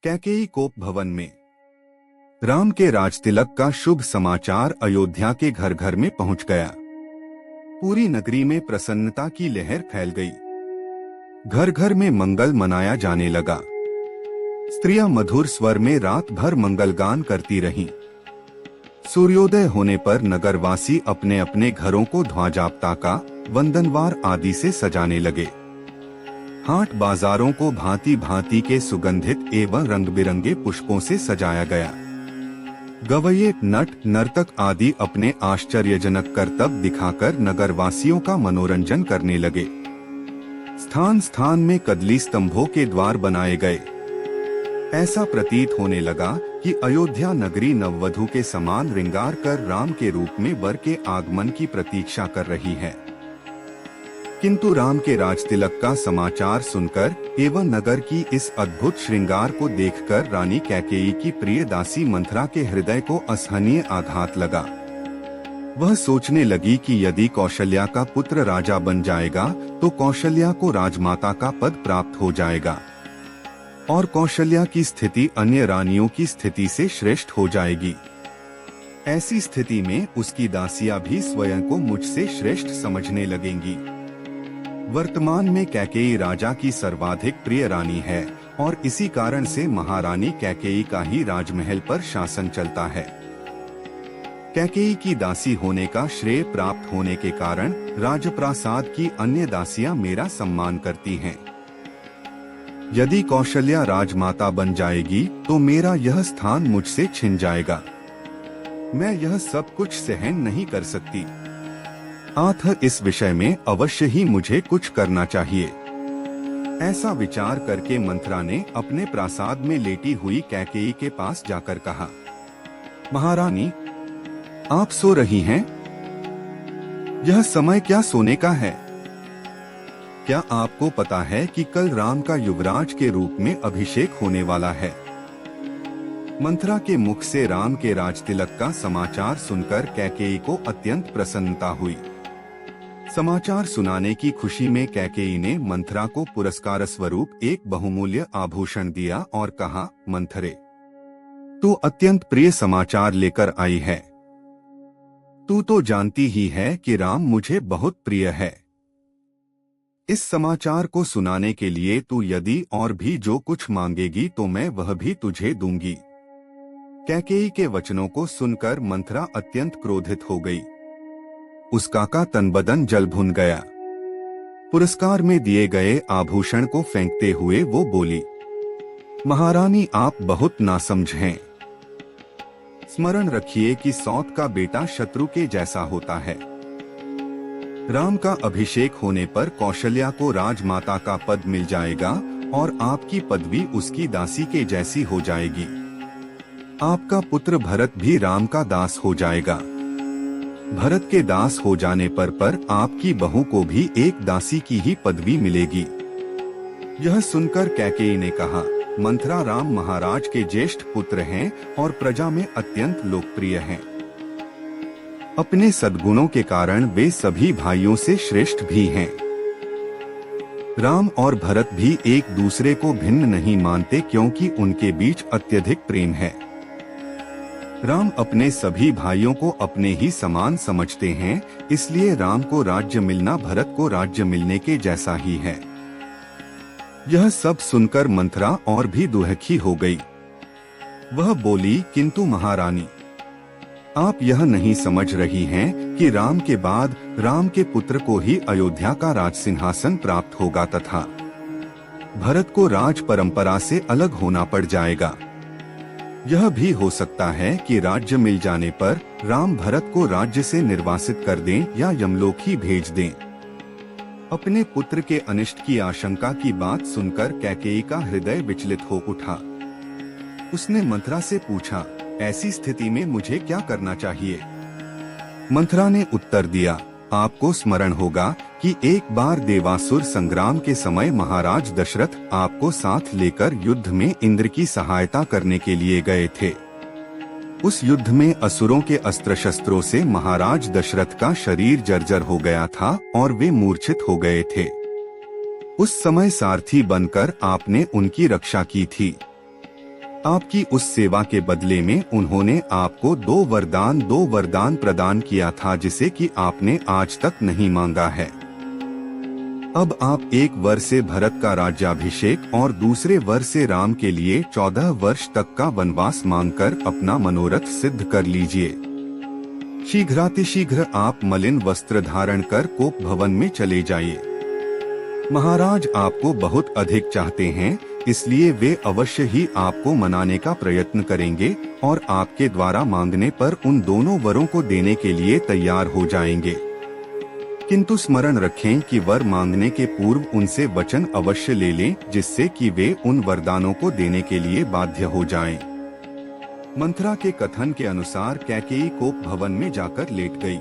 कैकेयी कोप भवन में राम के राजतिलक का शुभ समाचार अयोध्या के घर घर में पहुंच गया। पूरी नगरी में प्रसन्नता की लहर फैल गई। घर घर में मंगल मनाया जाने लगा। स्त्रियां मधुर स्वर में रात भर मंगलगान करती रहीं। सूर्योदय होने पर नगरवासी अपने अपने घरों को ध्वजा पताका, वंदनवार आदि से सजाने लगे। हाट बाजारों को भांति भांति के सुगंधित एवं रंग बिरंगे पुष्पों से सजाया गया। गवैये, नट, नर्तक आदि अपने आश्चर्यजनक करतब दिखाकर नगरवासियों का मनोरंजन करने लगे। स्थान स्थान में कदली स्तंभों के द्वार बनाए गए। ऐसा प्रतीत होने लगा कि अयोध्या नगरी नववधु के समान श्रृंगार कर राम के रूप में वर के आगमन की प्रतीक्षा कर रही है। किंतु राम के राजतिलक का समाचार सुनकर एवं नगर की इस अद्भुत श्रृंगार को देखकर रानी कैकेयी की प्रिय दासी मंथरा के हृदय को असहनीय आघात लगा। वह सोचने लगी कि यदि कौशल्या का पुत्र राजा बन जाएगा तो कौशल्या को राजमाता का पद प्राप्त हो जाएगा और कौशल्या की स्थिति अन्य रानियों की स्थिति से श्रेष्ठ हो जाएगी। ऐसी स्थिति में उसकी दासियां भी स्वयं को मुझसे श्रेष्ठ समझने लगेंगी। वर्तमान में कैकेयी राजा की सर्वाधिक प्रिय रानी है और इसी कारण से महारानी कैकेयी का ही राजमहल पर शासन चलता है। कैकेयी की दासी होने का श्रेय प्राप्त होने के कारण राजप्रासाद की अन्य दासियां मेरा सम्मान करती हैं। यदि कौशल्या राजमाता बन जाएगी तो मेरा यह स्थान मुझसे छिन जाएगा। मैं यह सब कुछ सहन नहीं कर सकती। अतः इस विषय में अवश्य ही मुझे कुछ करना चाहिए। ऐसा विचार करके मंथरा ने अपने प्रासाद में लेटी हुई कैकेयी के पास जाकर कहा, महारानी, आप सो रही हैं? यह समय क्या सोने का है? क्या आपको पता है कि कल राम का युवराज के रूप में अभिषेक होने वाला है? मंथरा के मुख से राम के राजतिलक का समाचार सुनकर कैकेयी को अत्यंत प्रसन्नता हुई। समाचार सुनाने की खुशी में कैकेयी ने मंथरा को पुरस्कार स्वरूप एक बहुमूल्य आभूषण दिया और कहा, मंथरे, तू अत्यंत प्रिय समाचार लेकर आई है। तू तो जानती ही है कि राम मुझे बहुत प्रिय है। इस समाचार को सुनाने के लिए तू यदि और भी जो कुछ मांगेगी तो मैं वह भी तुझे दूंगी। कैकेयी के वचनों को सुनकर मंथरा अत्यंत क्रोधित हो गई। उसका का तन बदन जल भुन गया। पुरस्कार में दिए गए आभूषण को फेंकते हुए वो बोली, महारानी, आप बहुत नासमझ हैं। स्मरण रखिए कि सौत का बेटा शत्रु के जैसा होता है। राम का अभिषेक होने पर कौशल्या को राजमाता का पद मिल जाएगा और आपकी पदवी उसकी दासी के जैसी हो जाएगी। आपका पुत्र भरत भी राम का दास हो जाएगा। भरत के दास हो जाने पर आपकी बहू को भी एक दासी की ही पदवी मिलेगी। यह सुनकर कैकेयी ने कहा, मंथरा, राम महाराज के ज्येष्ठ पुत्र हैं और प्रजा में अत्यंत लोकप्रिय हैं। अपने सद्गुणों के कारण वे सभी भाइयों से श्रेष्ठ भी हैं। राम और भरत भी एक दूसरे को भिन्न नहीं मानते क्योंकि उनके बीच अत्यधिक प्रेम है। राम अपने सभी भाइयों को अपने ही समान समझते हैं, इसलिए राम को राज्य मिलना भरत को राज्य मिलने के जैसा ही है। यह सब सुनकर मंथरा और भी दुखी हो गई। वह बोली, किंतु महारानी, आप यह नहीं समझ रही हैं कि राम के बाद राम के पुत्र को ही अयोध्या का राज सिंहासन प्राप्त होगा तथा भरत को राज परंपरा से अलग होना पड़ जाएगा। यह भी हो सकता है कि राज्य मिल जाने पर राम भरत को राज्य से निर्वासित कर दें या यमलोक ही भेज दें। अपने पुत्र के अनिष्ट की आशंका की बात सुनकर कैकेयी का हृदय विचलित हो उठा। उसने मंथरा से पूछा, ऐसी स्थिति में मुझे क्या करना चाहिए? मंथरा ने उत्तर दिया, आपको स्मरण होगा कि एक बार देवासुर संग्राम के समय महाराज दशरथ आपको साथ लेकर युद्ध में इंद्र की सहायता करने के लिए गए थे। उस युद्ध में असुरों के अस्त्र शस्त्रों से महाराज दशरथ का शरीर जर्जर हो गया था और वे मूर्छित हो गए थे। उस समय सारथी बनकर आपने उनकी रक्षा की थी। आपकी उस सेवा के बदले में उन्होंने आपको दो वरदान प्रदान किया था जिसे कि आपने आज तक नहीं मांगा है। अब आप एक वर से भरत का राज्याभिषेक और दूसरे वर से राम के लिए 14 वर्ष तक का वनवास मांगकर अपना मनोरथ सिद्ध कर लीजिए। शीघ्रातिशीघ्र आप मलिन वस्त्र धारण कर कोप भवन में चले जाइए। महाराज आपको बहुत अधिक चाहते हैं, इसलिए वे अवश्य ही आपको मनाने का प्रयत्न करेंगे और आपके द्वारा मांगने पर उन दोनों वरों को देने के लिए तैयार हो जाएंगे। किंतु स्मरण रखें कि वर मांगने के पूर्व उनसे वचन अवश्य ले लें, जिससे कि वे उन वरदानों को देने के लिए बाध्य हो जाएं। मंथरा के कथन के अनुसार कैकेयी कोप भवन में जाकर लेट गई।